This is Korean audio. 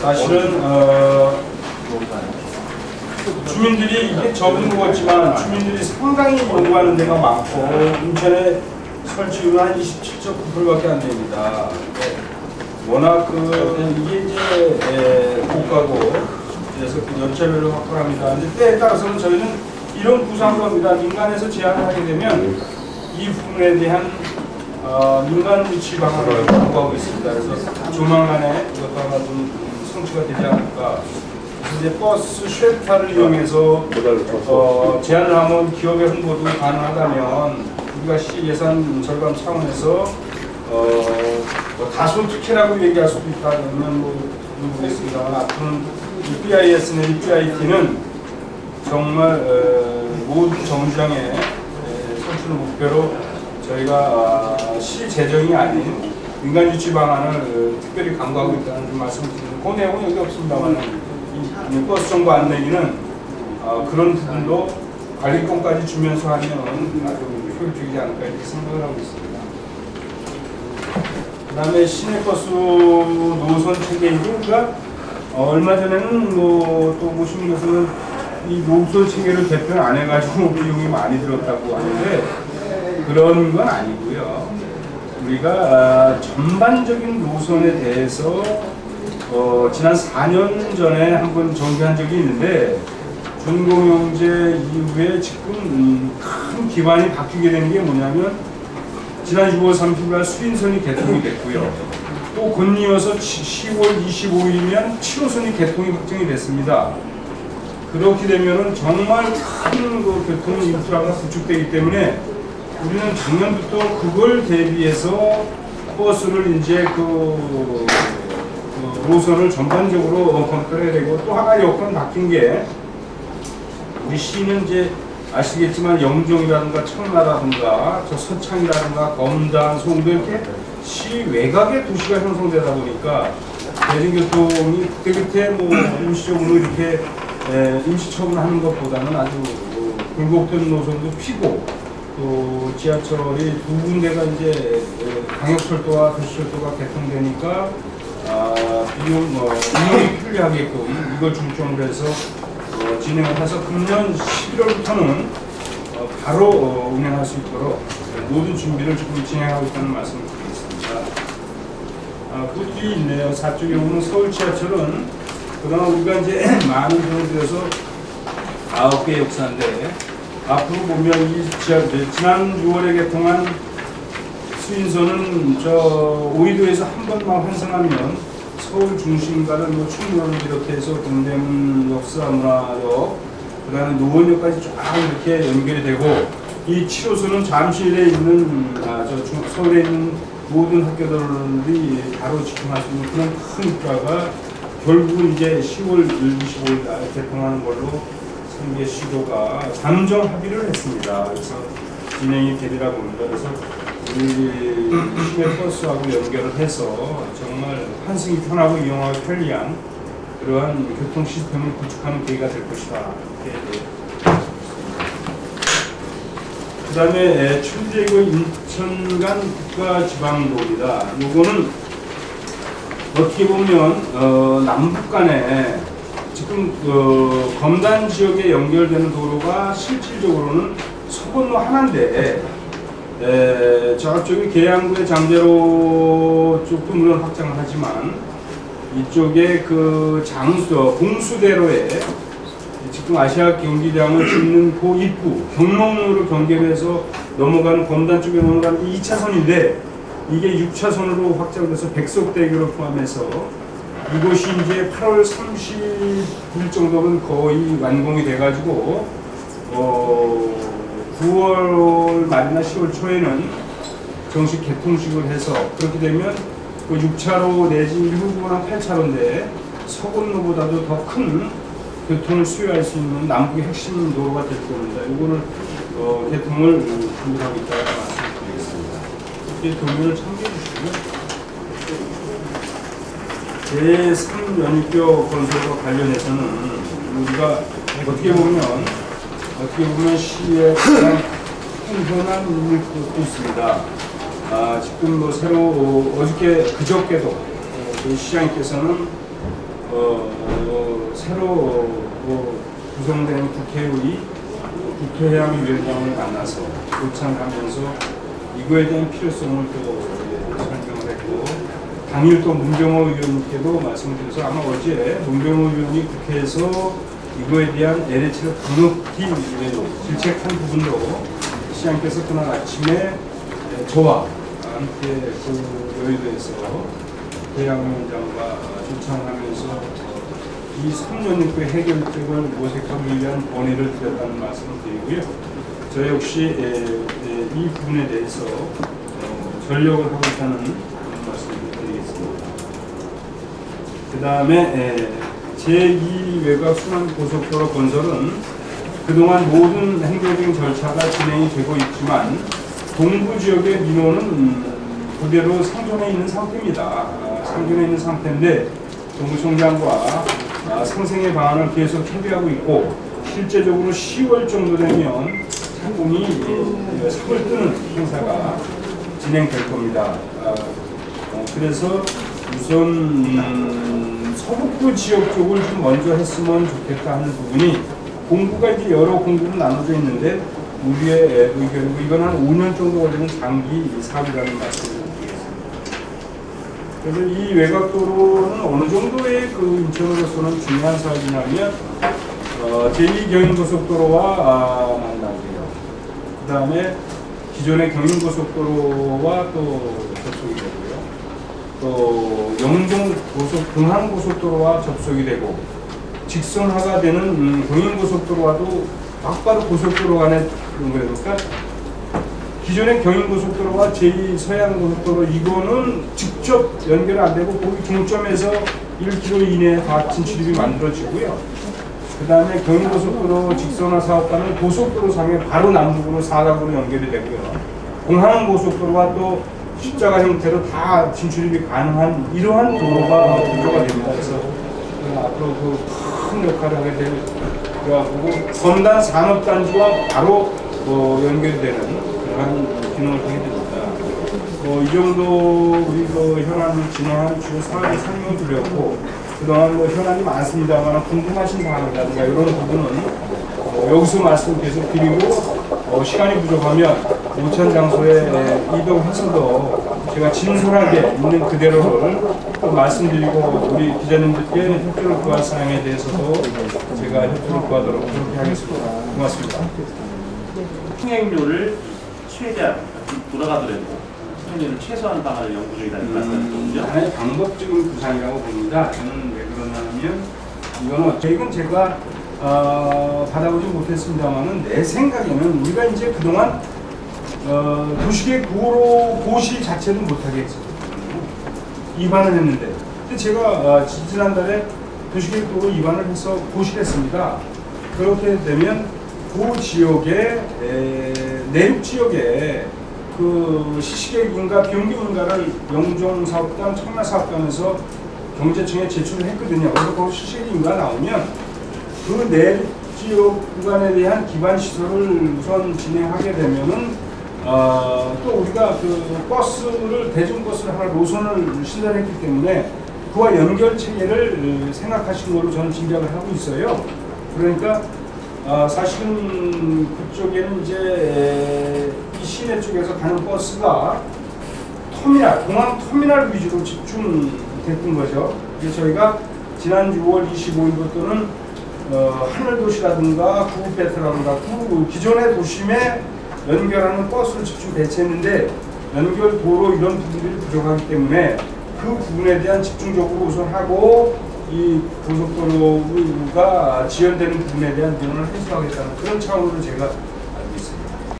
사실은 주민들이 이게 적은 것 같지만 주민들이 상당히 요구하는 데가 많고 인천에 설치율은 한 27.9%밖에 안 됩니다. 워낙 이게 이제 고가고 그래서 연차별로 확보합니다. 근데 때에 따라서는 저희는 이런 구상을 합니다. 민간에서 제안을 하게 되면 이 부분에 대한 민간 유치 방안을 강구하고 있습니다. 그래서 조만간에 이것도 아마 좀 성취가 되지 않을까. 이제 버스 쉘터를 이용해서 제안을 하면 기업의 홍보도 가능하다면 우리가 시 예산 절감 차원에서 다소 특혜라고 얘기할 수도 있다면 모르겠습니다만 앞으로는 BIS나 BIT는 정말 모든 정류장에 설치를 목표로 저희가 시 재정이 아닌 민간 유치 방안을 특별히 강구하고 있다는 말씀을 드립니다. 그 내용은 여기 없습니다만 이 버스 정보 안내기는 그런 부분도 관리권까지 주면서 하면 아주 효율적이지 않을까 이렇게 생각을 하고 있습니다. 그 다음에 시내버스 노선 체계이고 우리가 얼마 전에는 또 보시는 것은 이 노선 체계를 개편 안 해가지고 비용이 많이 들었다고 하는데 그런 건 아니고요. 우리가 전반적인 노선에 대해서 지난 4년 전에 한번 정비한 적이 있는데 준공영제 이후에 지금 큰 기반이 바뀌게 된 게 뭐냐면 지난 6월 30일 날 수인선이 개통이 됐고요. 또 곧이어서 10월 25일이면 7호선이 개통이 확정이 됐습니다. 그렇게 되면은 정말 큰 교통 인프라가 구축되기 때문에 우리는 작년부터 그걸 대비해서 버스를 이제 노선을 전반적으로 검토해야 되고 또 하나 여건 바뀐 게 우리 시는 이제 아시겠지만 영종이라든가 청라라든가 저 서창이라든가 검단, 송도 이렇게 시 외곽의 도시가 형성되다 보니까 대중교통이 그때그때 임시적으로 이렇게 임시처분하는 것보다는 아주 굴곡된 노선도 피고 또 지하철이 두 군데가 이제 광역철도와 도시철도가 개통되니까 비용이 편리하게끔 이걸 중점으로 해서 진행을 해서 금년 11월부터는 바로 운행할 수 있도록 모든 준비를 지금 진행하고 있다는 말씀을 드리겠습니다. 그 뒤에 있네요. 4쪽 경우는 서울 지하철은 그동안 우리가 이제 많은 돈을 들여서 9개 역사인데 앞으로 보면 지난 6월에 개통한 수인선은 오이도에서 한 번만 환승하면 서울 중심가를 충무로를 비롯해서 동대문 역사문화역, 그 다음에 노원역까지 쫙 이렇게 연결이 되고 이 7호선은 잠실에 있는 서울에 있는 모든 학교들이 바로 집중할 수 있는 그런 큰 인프라가 결국은 이제 10월 25일 날 개통하는 걸로 상계 시도가 잠정 합의를 했습니다. 그래서 진행이 되리라고 봅니다. 그래서 우리 시내버스하고 연결을 해서 정말 환승이 편하고 이용하기 편리한 그러한 교통 시스템을 구축하는 계기가 될 것이다. 그 다음에 천대구 인천 간 국가지방도로입니다. 요거는 어떻게 보면 남북 간에 지금 검단 지역에 연결되는 도로가 실질적으로는 서건로 하나인데 저쪽이 계양구의 장대로 쪽도 물론 확장을 하지만 이쪽에 공수대로에 지금 아시아 경기장을 짓는 그 입구 경로로 경계해서 넘어가는 검단 쪽에 넘어가는 2차선인데 이게 6차선으로 확장돼서 백석대교를 포함해서 이곳이 이제 8월 30일 정도면 거의 완공이 돼가지고 9월 말이나 10월 초에는 정식 개통식을 해서 그렇게 되면 그 6차로 내지 1부나 8차로인데 서건로보다도 더 큰 교통을 수요할 수 있는 남북의 핵심 도로가 될 겁니다. 이거를 개통을 준비하고 있다고 말씀드리겠습니다. 이 도면을 참고해 주시고요. 제3연입교 건설과 관련해서는 우리가 어떻게 보면 시의 가장 큰 현안일 것도 있습니다. 지금 새로 그저께도 시장님께서는 새로 구성된 국회의장위원장을 만나서 요청하면서 이거에 대한 필요성을 또 설명을 했고, 당일 또 문병호 의원님께도 말씀드려서 아마 어제 문병호 의원이 국회에서 이거에 대한 LH를 강력히 질책한 부분도 시장께서 그날 아침에 저와 함께 그 여의도에서 대양위원장과 초청하면서 이 3년 이후의 해결책을 모색하기 위한 건의를 드렸다는 말씀을 드리고요. 저 역시 이 부분에 대해서 전력을 하고 있다는 말씀을 드리겠습니다. 그 다음에 제2 외곽 순환 고속도로 건설은 그동안 모든 행정적인 절차가 진행이 되고 있지만 동부 지역의 민원은 그대로 상존해 있는 상태입니다. 상존해 있는 상태인데 정부총장과 상생의 방안을 계속 협의하고 있고, 실제적으로 10월 정도 되면 상공이 삽을 뜨는 행사가 진행될 겁니다. 그래서 우선 서북부 지역 쪽을 좀 먼저 했으면 좋겠다 하는 부분이, 공구가 이제 여러 공구로 나눠져 있는데 우리의 의견이고 이건 한 5년 정도 걸리는 장기 사업이라는 말씀을 드리겠습니다. 그래서 이 외곽도로는 어느 정도의 그 인천으로서는 중요한 사업이냐면 제2경인고속도로와 만나고요. 그 다음에 기존의 경인고속도로와 또 접속이 되고요. 또 공항고속도로와 접속이 되고, 직선화가 되는 경인고속도로와도 막바로 고속도로 간에 그런 거예요. 그러니까 기존의 경인고속도로와 제2서해안고속도로 이거는 직접 연결 안 되고 거기 종점에서 1km 이내에 다 진출입이 만들어지고요. 그 다음에 경인고속도로 직선화 사업과는 고속도로 상에 바로 남북으로 사각으로 연결이 되고요. 공항고속도로와 또 십자가 형태로 다 진출입이 가능한 이러한 도로가 구조가 됩니다. 그래서 앞으로 그 큰 역할을 하게 될 거고, 건단 산업단지와 바로 연결되는 그런 기능을 하게 됩니다. 이 정도 우리 현안을 진행한 주요 사업을 설명을 드렸고, 그동안 현안이 많습니다만 궁금하신 사항이라든가 이런 부분은 여기서 말씀 계속 드리고, 시간이 부족하면 오찬 장소에 이동해서도 제가 진솔하게 있는 그대로를 또 말씀드리고, 우리 기자님들께 협조를 구할 사항에 대해서도 제가 협조를 구하도록 그렇게 하겠습니다. 고맙습니다. 통행료를 최대한 돌아가더라도 통행료를 최소한 방안을 연구 중이라는 말씀이거든요. 하나의 방법적인 구상이라고 봅니다. 저는 왜 그러냐면 이건 제가 받아보지 못했습니다만은 내 생각에는 우리가 이제 그동안 도시계 구호로 고시 자체는 못하겠죠. 위반을 했는데, 근데 제가 지난달에 도시계 구호로 위반을 해서 고시를 했습니다. 그렇게 되면 그 지역의 내륙 지역에 그 시시계획인가 비용계획인가를 영종사업단, 청라사업단에서 경제청에 제출을 했거든요. 그래서 거기 시시계획인가 나오면 그 내륙 지역 구간에 대한 기반 시설을 우선 진행하게 되면은 또 우리가 그 버스를, 대중버스를 하나 노선을 신설했기 때문에 그와 연결 체계를 생각하신 걸로 저는 짐작을 하고 있어요. 그러니까 사실은 그쪽에는 이제 이 시내 쪽에서 가는 버스가 터미널, 공항 터미널 위주로 집중됐던 거죠. 그래서 저희가 지난 6월 25일부터는 하늘도시라든가 구배트라든가 기존의 도심에 연결하는 버스를 집중 배치했는데, 연결 도로 이런 부분들이 부족하기 때문에 그 부분에 대한 집중적으로 우선 하고, 이 고속도로가 지연되는 부분에 대한 민원을 해소하겠다는 그런 차원으로 제가